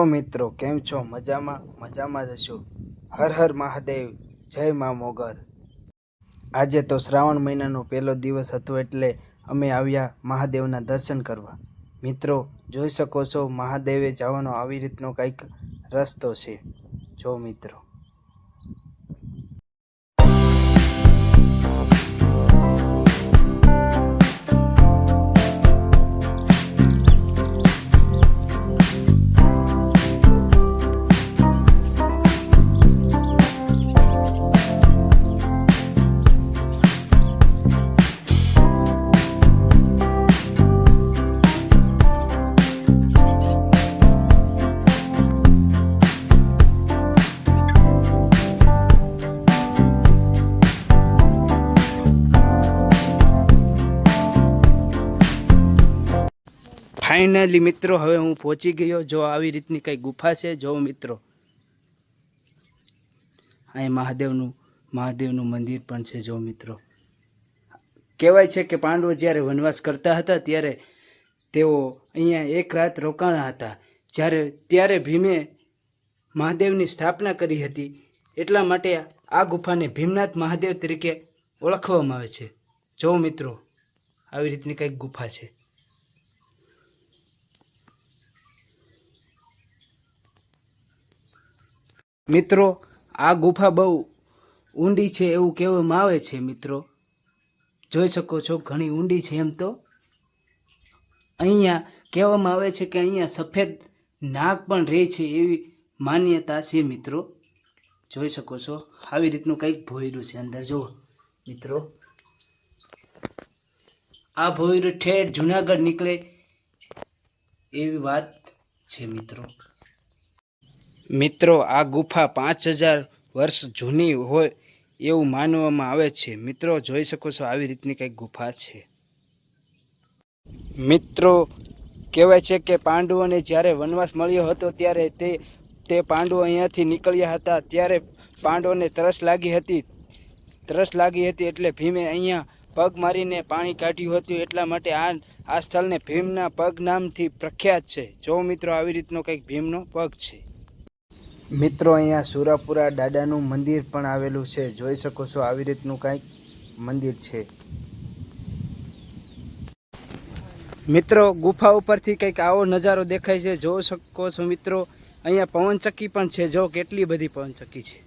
મિત્રો કેમ છો? મજામાં જશો? હર હર મહાદેવ, જય મા મોગર। આજે તો શ્રાવણ મહિનાનો પહેલો દિવસ હતો એટલે અમે આવ્યા મહાદેવના દર્શન કરવા। મિત્રો જોઈ શકો છો મહાદેવે જવાનો આવી રીતનો કંઈક રસ્તો છે। જો મિત્રો ફાઇનલી મિત્રો હવે હું પહોંચી ગયો। જો આવી રીતની કઈ ગુફા છે। જો મિત્રો અહીં મહાદેવનું મંદિર પણ છે। જો મિત્રો કહેવાય છે કે પાંડવો જ્યારે વનવાસ કરતા હતા ત્યારે તેઓ અહીંયા એક રાત રોકાણા હતા। ત્યારે ભીમે મહાદેવની સ્થાપના કરી હતી, એટલા માટે આ ગુફાને ભીમનાથ મહાદેવ તરીકે ઓળખવામાં આવે છે। જો મિત્રો આવી રીતની કંઈક ગુફા છે। મિત્રો આ ગુફા બહુ ઊંડી છે એવું કહેવામાં આવે છે। મિત્રો જોઈ શકો છો ઘણી ઊંડી છે। એમ તો અહીંયા કહેવામાં આવે છે કે અહીંયા સફેદ નાગ પણ રહે છે એવી માન્યતા છે। મિત્રો જોઈ શકો છો આવી રીતનું કંઈક ભોંયરું છે અંદર। જુઓ મિત્રો આ ભોંયરું ઠેઠ જુનાગઢ નીકળે એવી વાત છે। મિત્રો આ ગુફા 5000 વર્ષ જૂની હોય એવું માનવામાં આવે છે। મિત્રો જોઈ શકો છો આવી રીતની કંઈક ગુફા છે। મિત્રો કહેવાય છે કે પાંડવોને જ્યારે વનવાસ મળ્યો હતો ત્યારે તે પાંડવો અહીંયાથી નીકળ્યા હતા। ત્યારે પાંડવોને તરસ લાગી હતી એટલે ભીમે અહીંયા પગ મારીને પાણી કાઢ્યું હતું, એટલા માટે આ સ્થળને ભીમના પગ નામથી પ્રખ્યાત છે। જો મિત્રો આવી રીતનો કંઈક ભીમનો પગ છે। મિત્રો અહીંયા સુરાપુરા દાદાનું મંદિર પણ આવેલું છે। જોઈ શકો છો આવી રીતનું કંઈક મંદિર છે। મિત્રો ગુફા ઉપરથી કંઈક આવો નજારો દેખાય છે। જોઈ શકો છો મિત્રો અહીંયા પવનચક્કી પણ છે। જો કેટલી બધી પવનચક્કી છે।